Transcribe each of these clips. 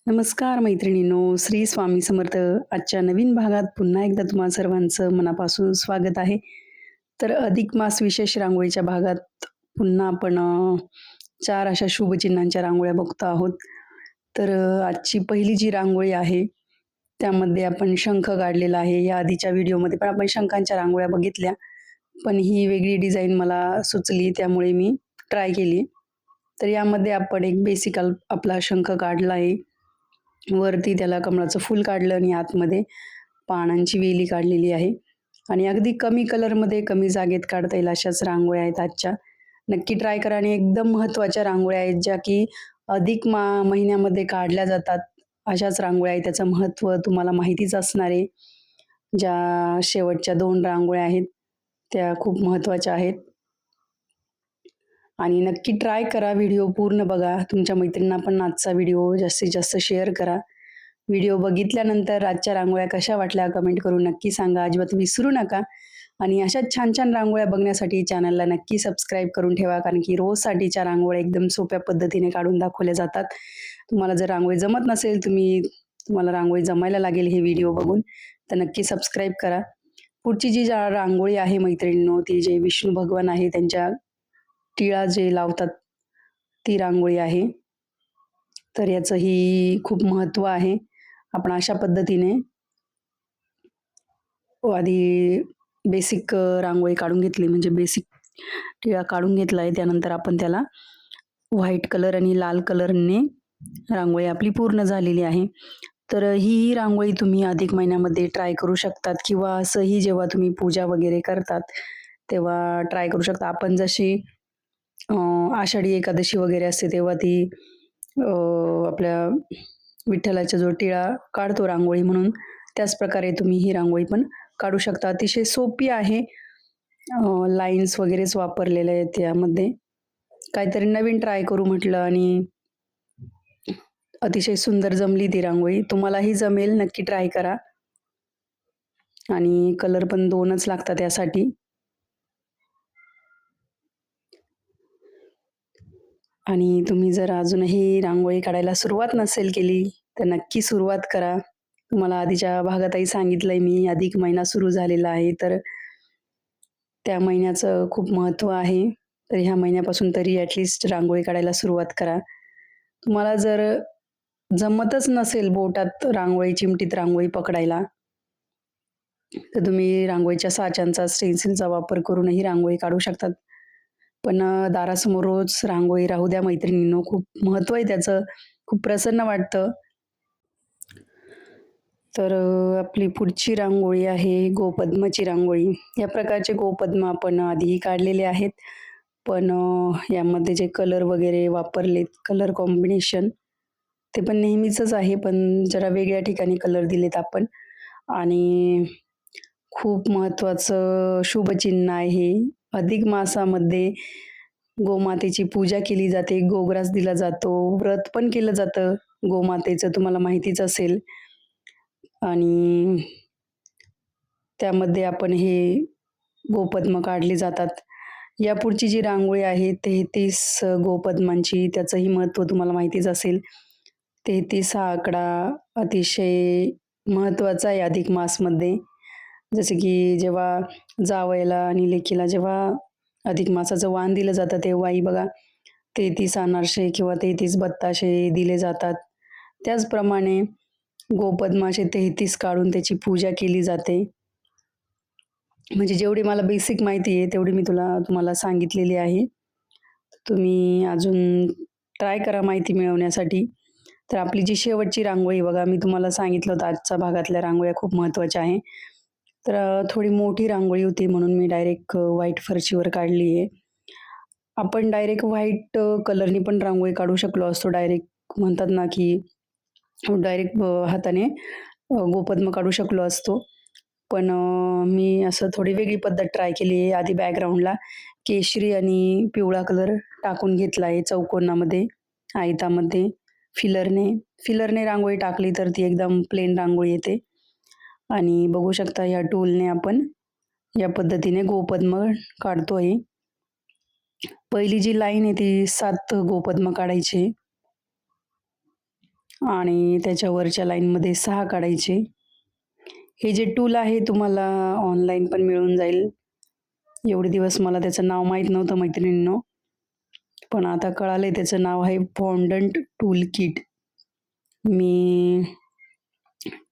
नमस्कार मैत्रिणींनो, श्री स्वामी समर्थ. आजच्या नवीन भागात पुन्हा एकदा तुम्हा सर्वांचं मनापासून स्वागत आहे. तर अधिक मास विशेष रांगोळीच्या भागात पुन्हा आपण 4 अशा शुभचिन्हांच्या रांगोळ्या बघतो आहोत. तर आजची पहिली जी रांगोळी आहे, त्यामध्ये आपण शंख काढलेला आहे. या आधीच्या व्हिडिओमध्ये पण आपण शंखांच्या रांगोळ्या बघितल्या. पण ही वेगळी डिझाइन मला सुचली, त्यामुळे मी ट्राय केली. तर यामध्ये आपण एक बेसिक आपला शंख काढला आहे. वरती त्याला कमळाचं फूल काढलं आणि आतमध्ये पानांची वेली काढलेली आहे आणि अगदी कमी कलरमध्ये कमी जागेत काढता येईल अशाच रांगोळ्या आहेत आजच्या. नक्की ट्राय करा आणि एकदम महत्त्वाच्या रांगोळ्या आहेत ज्या की अधिक महिन्यामध्ये काढल्या जातात. अशाच रांगोळ्या आहेत. त्याचं महत्त्व तुम्हाला माहितीच असणार आहे. ज्या शेवटच्या 2 रांगोळ्या आहेत, त्या खूप महत्त्वाच्या आहेत. आणि नक्की ट्राय करा. व्हिडिओ पूर्ण बघा. तुमच्या मैत्रिणींना पण आजचा व्हिडिओ जास्तीत जास्त शेअर करा. व्हिडिओ बघितल्यानंतर आजच्या रांगोळ्या कशा वाटल्या कमेंट करून नक्की सांगा. अजिबात विसरू नका. आणि अशाच छान-छान रांगोळ्या बघण्यासाठी चॅनलला नक्की सबस्क्राईब करून ठेवा. कारण की रोजसाठीच्या रांगोळ्या एकदम सोप्या पद्धतीने काढून दाखवल्या जातात. तुम्हाला जर रांगोळी जमत नसेल, तुम्हाला रांगोळी जमायला लागेल हे व्हिडिओ बघून, तर नक्की सबस्क्राईब करा. पुढची जी रांगोळी आहे मैत्रिणींनो, ती जे विष्णू भगवान आहे त्यांच्या टिळा जे लावतात, ती रांगोळी आहे. तर याचंही खूप महत्त्व आहे. आपण अशा पद्धतीने आधी बेसिक रांगोळी काढून घेतली, म्हणजे बेसिक टिळा काढून घेतला आहे. त्यानंतर आपण त्याला व्हाईट कलर आणि लाल कलरने रांगोळी आपली पूर्ण झालेली आहे. तर ही रांगोळी तुम्ही अधिक महिन्यामध्ये ट्राय करू शकतात किंवा असंही जेव्हा तुम्ही पूजा वगैरे करतात, तेव्हा ट्राय करू शकता. आपण जशी अ, आषाढी एकादशी वगैरे असते तेव्हा ती आपल्या विठ्ठलाचा जो टिळा काढतो रांगोळी म्हणून, त्याच प्रकारे तुम्ही ही रांगोळी पण काढू शकता. अतिशय सोपी आहे. लाईन्स वगैरेच वापरलेले आहेत यामध्ये. काहीतरी नवीन ट्राय करू म्हटलं आणि अतिशय सुंदर जमली ती रांगोळी. तुम्हालाही जमेल, नक्की ट्राय करा. आणि कलर पण 2च लागतात यासाठी. आणि तुम्ही जर अजूनही रांगोळी काढायला सुरुवात नसेल केली, तर नक्की सुरुवात करा. तुम्हाला आधीच्या भागातही सांगितलंय मी, अधिक महिना सुरू झालेला आहे, तर त्या महिन्याचं खूप महत्त्व आहे. तर ह्या महिन्यापासून तरी ॲट रांगोळी काढायला सुरुवात करा. तुम्हाला जर जमतच नसेल बोटात रांगोळी, चिमटीत रांगोळी पकडायला, तर तुम्ही रांगोळीच्या साच्यांचा, स्टेन्सिलचा वापर करूनही रांगोळी काढू शकतात. पण दारासमोर रोज रांगोळी राहू द्या मैत्रिणींनो, खूप महत्त्व आहे त्याचं. खूप प्रसन्न वाटतं. तर आपली पुढची रांगोळी आहे गोपद्माची रांगोळी. या प्रकारचे गोपद्म आपण आधीही काढलेले आहेत. पण यामध्ये जे कलर वगैरे वापरलेत, कलर कॉम्बिनेशन, ते पण नेहमीचंच आहे, पण जरा वेगळ्या ठिकाणी कलर दिलेत आपण. आणि खूप महत्त्वाचं शुभचिन्ह आहे. अधिक मासामध्ये गोमातेची पूजा केली जाते, गोग्रास दिला जातो, व्रत पण केलं जातं गोमातेचं, तुम्हाला माहितीच असेल. आणि त्यामध्ये आपण हे गोपद्म काढले जातात. यापुढची जी रांगोळी आहे 33 गोपद्मांची, त्याचंही महत्त्व तुम्हाला माहितीच असेल. 33 हा आकडा अतिशय महत्त्वाचा आहे अधिक मासमध्ये. जसे की जेव्हा जावयाला आणि लेकीला जेव्हा अधिक मासाचं वाण दिलं जातं, तेव्हाही बघा 33 अनारसे किंवा 33 बत्ताशे दिले जातात. त्याचप्रमाणे गोपद्माचे 33 काढून त्याची पूजा केली जाते. म्हणजे जेवढी मला बेसिक माहिती आहे, तेवढी मी तुम्हाला सांगितलेली आहे. तुम्ही अजून ट्राय करा माहिती मिळवण्यासाठी. तर आपली जी शेवटची रांगोळी बघा, मी तुम्हाला सांगितलं होतं आजच्या भागातल्या रांगोळ्या खूप महत्त्वाच्या आहे. तर थोडी मोठी रांगोळी होती म्हणून मी डायरेक्ट व्हाईट फरशीवर काढली आहे. आपण डायरेक्ट व्हाईट कलरनी पण रांगोळी काढू शकलो असतो. डायरेक्ट म्हणतात ना, की डायरेक्ट हाताने गोपद्म काढू शकलो असतो. पण मी असं थोडी वेगळी पद्धत ट्राय केली आहे. आधी बॅकग्राऊंडला केशरी आणि पिवळा कलर टाकून घेतला आहे चौकोनामध्ये, आयतामध्ये फिलरने. फिलरने रांगोळी टाकली तर ती एकदम प्लेन रांगोळी येते. आणि बघू शकता या टूलने आपण या पद्धतीने गोपद्म काढतोय. पहिली जी लाईन आहे ती 7 गोपद्म काढायचे. आणि त्याच्या वरच्या लाईनमध्ये 6 काढायचे. हे जे टूल आहे तुम्हाला ऑनलाईन पण मिळून जाईल. एवढे दिवस मला त्याचं नाव माहीत नव्हतं मैत्रिणींनो. पण आता कळालंय त्याचं नाव आहे फॉन्डंट टूल किट. मी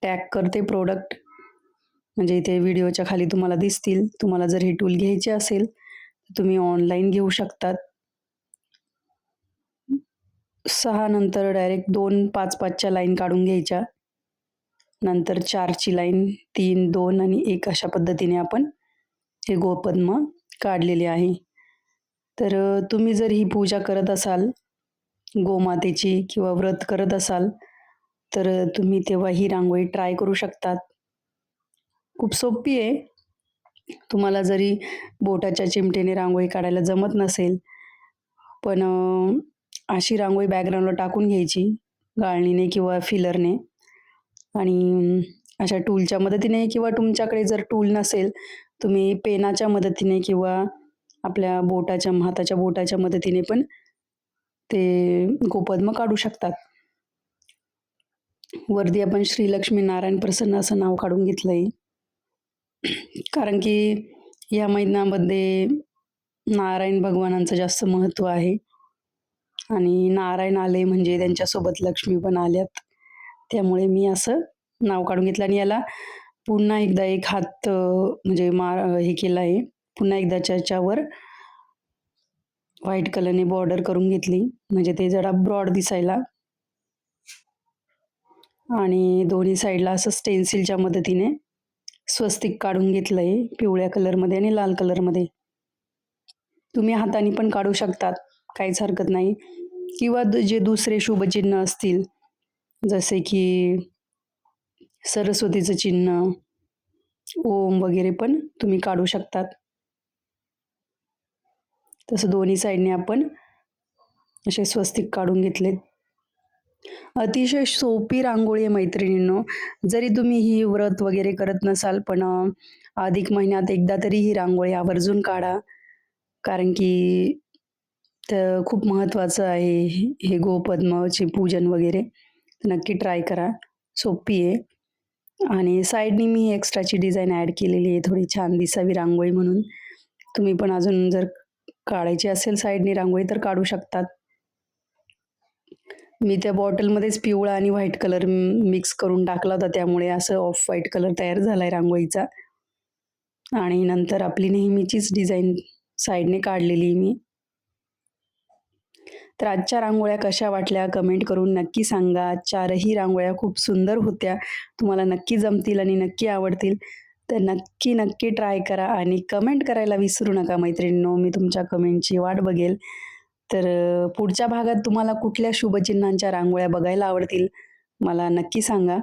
टॅग करते प्रोडक्ट, म्हणजे इथे व्हिडिओच्या खाली तुम्हाला दिसतील. तुम्हाला जर हे टूल घ्यायचे असेल, तर तुम्ही ऑनलाईन घेऊ शकतात. 6 नंतर डायरेक्ट 2 5-5च्या लाईन काढून घ्यायच्या. नंतर 4ची लाईन, 3, 2 आणि 1 अशा पद्धतीने आपण हे गोपद्म काढलेले आहे. तर तुम्ही जर ही पूजा करत असाल, गोमातेची किंवा व्रत करत असाल, तर तुम्ही तेव्हा ही रांगोळी ट्राय करू शकतात. खूप सोपी आहे. तुम्हाला जरी बोटाच्या चिमटेने रांगोळी काढायला जमत नसेल, पण अशी रांगोळी बॅकग्राऊंडला टाकून घ्यायची गाळणीने किंवा फिलरने आणि अशा टूलच्या मदतीने किंवा तुमच्याकडे जर टूल नसेल, तुम्ही पेनाच्या मदतीने किंवा आपल्या हाताच्या बोटाच्या मदतीने पण ते गोपद्म काढू शकतात. वरती आपण श्री लक्ष्मी नारायण प्रसन्न असं नाव काढून घेतलंय. कारण की या महिन्यामध्ये नारायण भगवानांचं जास्त महत्त्व आहे आणि नारायण आले म्हणजे त्यांच्यासोबत लक्ष्मी पण आल्यात. त्यामुळे मी असं नाव काढून घेतलं आणि याला पुन्हा एकदा एक हात म्हणजे हे केलं आहे. पुन्हा एकदा त्याच्यावर व्हाईट कलरने बॉर्डर करून घेतली, म्हणजे ते जरा ब्रॉड दिसायला. आणि दोन्ही साईडला असं स्टेन्सिलच्या मदतीने स्वस्तिक काढून घेतलंय पिवळ्या कलरमध्ये आणि लाल कलरमध्ये. तुम्ही हाताने पण काढू शकतात, काहीच हरकत नाही. किंवा जे दुसरे शुभचिन्ह असतील, जसे की सरस्वतीचं चिन्ह, ओम वगैरे पण तुम्ही काढू शकतात. तसं दोन्ही साईडने आपण असे स्वस्तिक काढून घेतलेत. अतिशय सोपी रांगोळी आहे मैत्रिणींनो. जरी तुम्ही ही व्रत वगैरे करत नसाल, पण अधिक महिन्यात एकदा तरी ही रांगोळी आवर्जून काढा. कारण की खूप महत्त्वाचं आहे हे गोपद्माचे पूजन वगैरे. नक्की ट्राय करा. सोपी आहे. आणि साईडनी मी एक्स्ट्राची डिझाइन ॲड केलेली आहे, थोडी छान दिसावी रांगोळी म्हणून. तुम्ही पण अजून जर काढायची असेल साईडनी रांगोळी तर काढू शकतात. मी त्या बॉटलमध्येच पिवळा आणि व्हाईट कलर मिक्स करून टाकला होता, त्यामुळे असं ऑफ व्हाईट कलर तयार झालाय रांगोळीचा. आणि नंतर आपली नेहमीचीच डिझाइन साईडने काढलेली मी. तर आजच्या रांगोळ्या कशा वाटल्या कमेंट करून नक्की सांगा. 4ही रांगोळ्या खूप सुंदर होत्या. तुम्हाला नक्की जमतील आणि नक्की आवडतील. तर नक्की, नक्की ट्राय करा आणि कमेंट करायला विसरू नका मैत्रिणींनो. मी तुमच्या कमेंटची वाट बघेल. तर पुढच्या भागात तुम्हाला कुठल्या शुभचिन्हांच्या रांगोळ्या बघायला आवडतील, मला नक्की सांगा.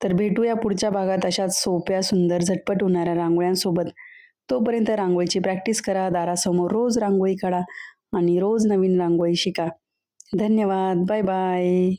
तर भेटूया पुढच्या भागात अशाच सोप्या, सुंदर, झटपट होणाऱ्या रांगोळ्यांसोबत. तोपर्यंत रांगोळीची प्रॅक्टिस करा. दारासमोर रोज रांगोळी काढा आणि रोज नवीन रांगोळी शिका. धन्यवाद. Bye bye.